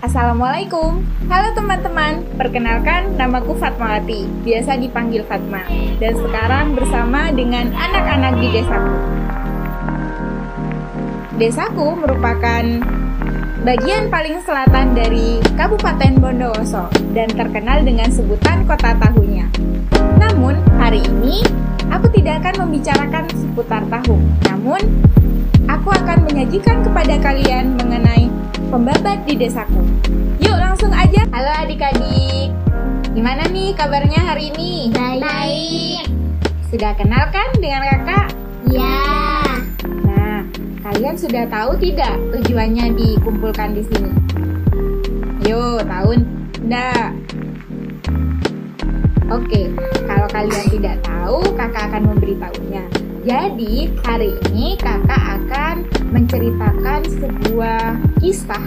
Assalamualaikum. Halo teman-teman, perkenalkan namaku Fatmawati, biasa dipanggil Fatma. Dan sekarang bersama dengan anak-anak di desaku. Desaku merupakan bagian paling selatan dari Kabupaten Bondowoso dan terkenal dengan sebutan kota tahunya. Namun, hari ini aku tidak akan membicarakan seputar tahu. Namun, aku akan menyajikan kepada kalian mengenai pembabat di desaku. Yuk langsung aja. Halo adik-adik. Gimana nih kabarnya hari ini? Baik. Sudah kenal kan dengan kakak? Ya. Nah, kalian sudah tahu tidak tujuannya dikumpulkan di sini? Yuk, tahu enggak? Oke, kalau kalian tidak tahu, kakak akan memberitahunya. Jadi, hari ini kakak akan menceritakan sebuah kisah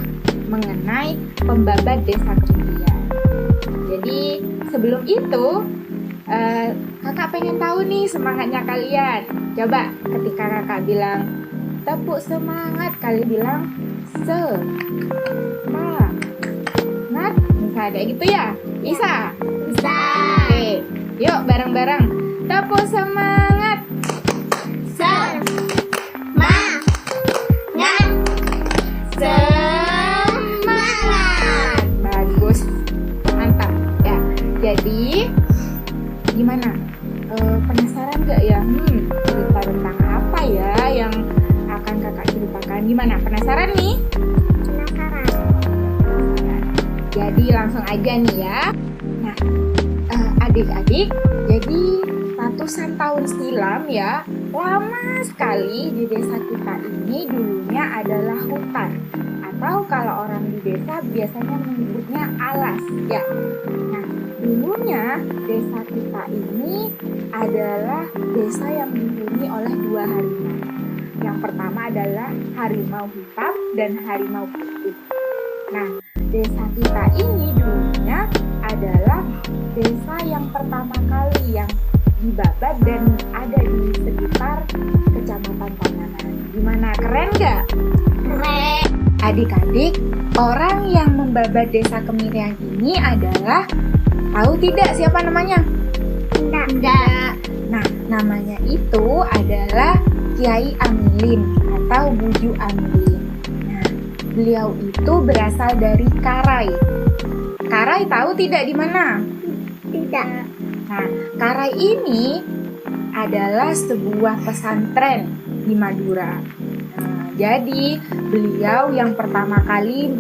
mengenai pembabat desa kemudian. Jadi, sebelum itu, kakak pengen tahu nih semangatnya kalian. Coba ketika kakak bilang, tepuk semangat, kalian bilang, semangat. Bisa kayak gitu ya? Bisa? Bisa. Oke, yuk bareng-bareng. Tepuk semangat. Semangat. Semangat. Bagus, mantap ya. Jadi gimana? Penasaran gak ya? Cerita tentang apa ya yang akan kakak ceritakan? Gimana? Penasaran nih? Penasaran. Jadi langsung aja nih ya. Nah, adik-adik, jadi ratusan tahun silam ya, lama sekali di desa kita ini dulunya adalah hutan. Atau kalau orang di desa biasanya menyebutnya alas ya. Nah, dulunya desa kita ini adalah desa yang dihuni oleh dua harimau. Yang pertama adalah harimau hitam dan harimau putih. Nah, desa kita ini dulunya adalah desa yang pertama kali yang dibabat dan ada di sekitar Kecamatan Panganan. Gimana? Keren nggak? Keren. Adik-adik, orang yang membabat desa Kemirian ini adalah, tahu tidak siapa namanya? Enggak. Nah, namanya itu adalah Kiai Amilin atau Buju Amilin. Nah, beliau itu berasal dari Karai. Karai tahu tidak di mana? Tidak. Nah, Karai ini adalah sebuah pesantren di Madura. Nah, jadi beliau yang pertama kali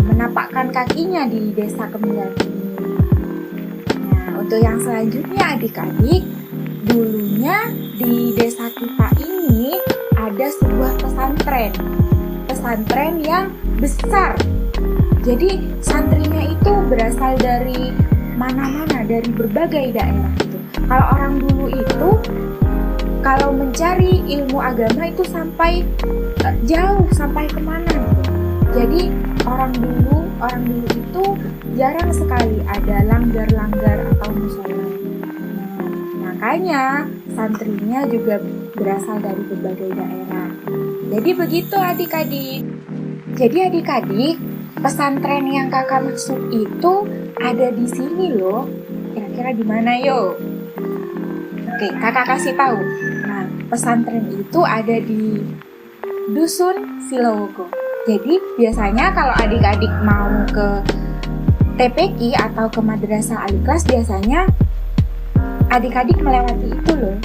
menapakkan kakinya di desa Kemirian ini. Nah, untuk yang selanjutnya adik-adik, dulunya di desa kita ini ada sebuah pesantren yang besar. Jadi santrinya itu berasal dari mana-mana, dari berbagai daerah gitu. Kalau orang dulu itu kalau mencari ilmu agama itu sampai jauh, sampai kemana gitu. Jadi orang dulu itu jarang sekali ada langgar-langgar atau musola. Makanya santrinya juga berasal dari berbagai daerah. Jadi begitu adik-adik. Jadi adik-adik, pesantren yang kakak maksud itu ada di sini loh. Kira-kira di mana yo? Oke, kakak kasih tahu. Nah, pesantren itu ada di Dusun Silowogo. Jadi biasanya kalau adik-adik mau ke TPQ atau ke Madrasah Al-Ikhlas, biasanya adik-adik melewati itu loh.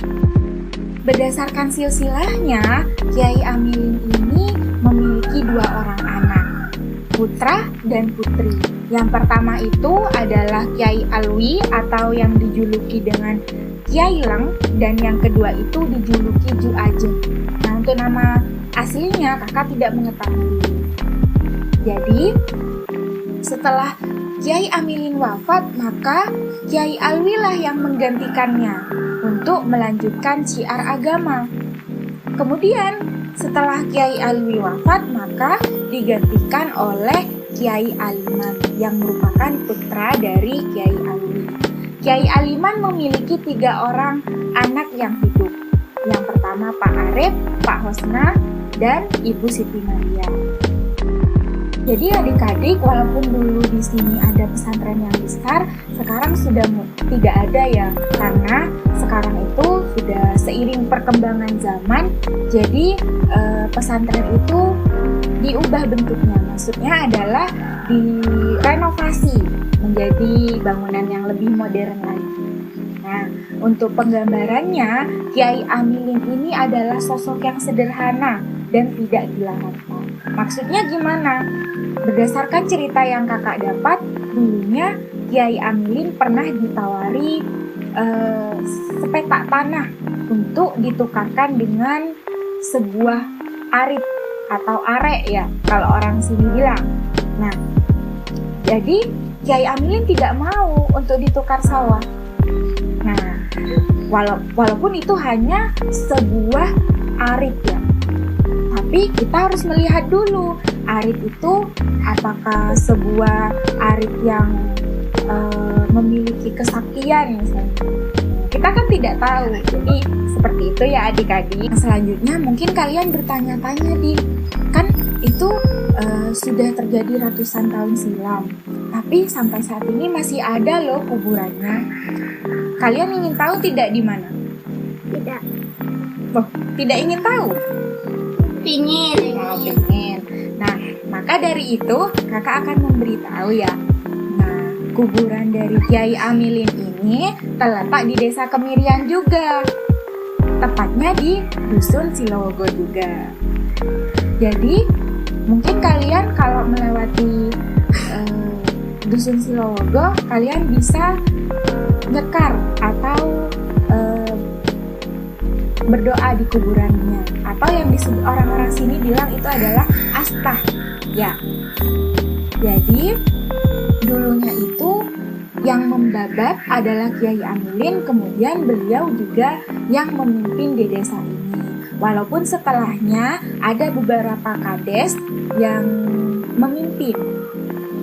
Berdasarkan silsilahnya, Kiai Amilin ini memiliki dua orang anak, putra dan putri. Yang pertama itu adalah Kiai Alwi atau yang dijuluki dengan Kiai Leng, dan yang kedua itu dijuluki Ju Ajeng. Nah, untuk nama aslinya kakak tidak mengetahui. Jadi setelah Kiai Amilin wafat, maka Kiai Alwi lah yang menggantikannya untuk melanjutkan syiar agama. Kemudian setelah Kiai Alwi wafat, maka digantikan oleh Kiai Aliman yang merupakan putra dari Kiai Alwi. Kiai Aliman memiliki 3 orang anak yang hidup. Yang pertama Pak Arif, Pak Hosna, dan Ibu Siti Maria. Jadi adik-adik, walaupun dulu di sini ada pesantren yang besar, sekarang sudah tidak ada ya, karena sekarang itu sudah seiring perkembangan zaman, jadi pesantren itu diubah bentuknya. Maksudnya adalah direnovasi menjadi bangunan yang lebih modern lagi. Nah, untuk penggambarannya, Kiai Amilin ini adalah sosok yang sederhana dan tidak gila harta. Maksudnya gimana? Berdasarkan cerita yang kakak dapat, dulunya Kiai Amilin pernah ditawari sepetak tanah untuk ditukarkan dengan sebuah arit atau arek ya, kalau orang sini bilang. Nah, jadi Kiai Amilin tidak mau untuk ditukar sawah. Nah, walaupun itu hanya sebuah arit ya, tapi kita harus melihat dulu arit itu apakah sebuah arit yang memiliki kesaktian misalnya. Kita kan tidak tahu. Jadi seperti itu ya adik-adik. Selanjutnya mungkin kalian bertanya-tanya kan itu sudah terjadi ratusan tahun silam, tapi sampai saat ini masih ada loh kuburannya. Kalian ingin tahu tidak di mana? Tidak. Oh, tidak ingin tahu? Pingin. Pingin. Nah, maka dari itu kakak akan memberitahu ya. Nah, kuburan dari Kiai Amilin ini terletak di Desa Kemirian juga, tepatnya di Dusun Silowogo juga. Jadi mungkin kalian kalau melewati Dusun Silowogo, kalian bisa nyekar atau berdoa di kuburannya, atau yang disebut orang-orang sini bilang itu adalah astah ya. Jadi dulunya itu yang membabat adalah Kiai Amilin, kemudian beliau juga yang memimpin di desa ini. Walaupun setelahnya ada beberapa kades yang memimpin.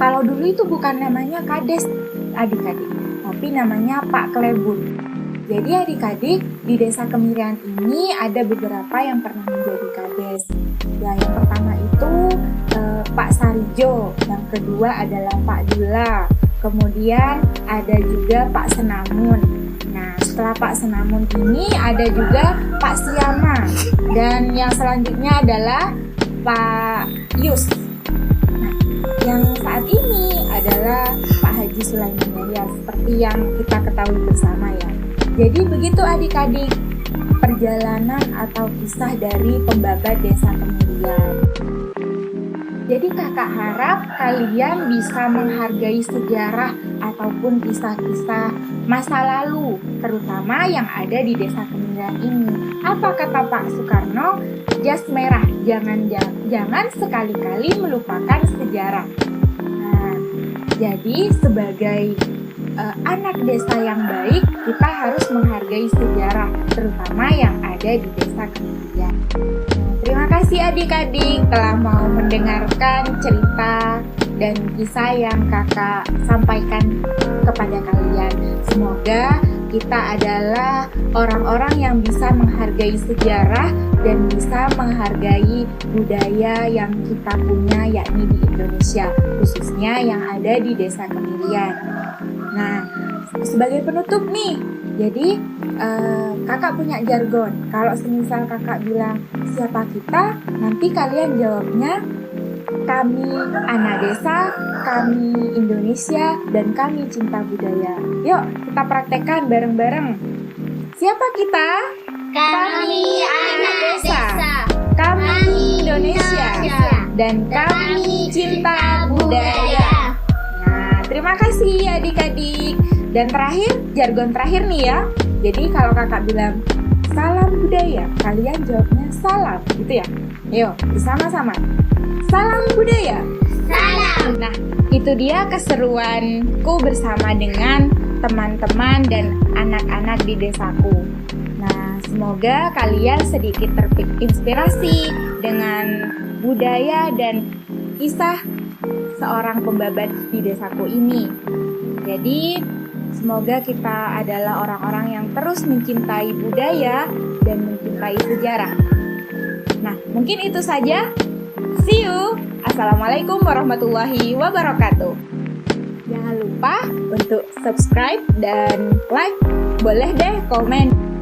Kalau dulu itu bukan namanya kades adik-adik, tapi namanya Pak Klebun. Jadi adik-adik, di Desa Kemirian ini ada beberapa yang pernah menjadi kades. Ya, yang pertama itu Pak Sarijo, yang kedua adalah Pak Dula, kemudian ada juga Pak Senamun. Nah, setelah Pak Senamun ini ada juga Pak Siama, dan yang selanjutnya adalah Pak Yus. Nah, yang saat ini adalah Pak Haji Sulaiman Yahya, seperti yang kita ketahui bersama ya. Jadi begitu adik-adik perjalanan atau kisah dari pembabat Desa Kemirian. Jadi kakak harap kalian bisa menghargai sejarah ataupun kisah-kisah masa lalu, terutama yang ada di Desa Kemirian ini. Apa kata Pak Soekarno? Jas merah, jangan sekali-kali melupakan sejarah. Nah, jadi sebagai anak desa yang baik, kita harus menghargai sejarah, terutama yang ada di Desa Kemirian. Terima kasih adik-adik telah mau mendengarkan cerita dan kisah yang kakak sampaikan kepada kalian. Semoga kita adalah orang-orang yang bisa menghargai sejarah dan bisa menghargai budaya yang kita punya, yakni di Indonesia, khususnya yang ada di Desa Kemirian. Nah, sebagai penutup nih, jadi kakak punya jargon. Kalau semisal kakak bilang siapa kita, nanti kalian jawabnya kami anak desa, kami Indonesia, dan kami cinta budaya. Yuk kita praktekkan bareng-bareng. Siapa kita? Kami anak desa. Kami Indonesia, dan kami cinta budaya. Nah, terima kasih adik-adik. Dan terakhir, jargon terakhir nih ya. Jadi kalau kakak bilang salam budaya, kalian jawabnya salam, gitu ya. Yuk, bersama-sama. Salam budaya. Salam. Nah, itu dia keseruanku bersama dengan teman-teman dan anak-anak di desaku. Nah, semoga kalian sedikit terinspirasi dengan budaya dan kisah seorang pembabat di desaku ini. Jadi, semoga kita adalah orang-orang yang terus mencintai budaya dan mencintai sejarah. Nah, mungkin itu saja. See you! Assalamualaikum warahmatullahi wabarakatuh. Jangan lupa untuk subscribe dan like. Boleh deh komen.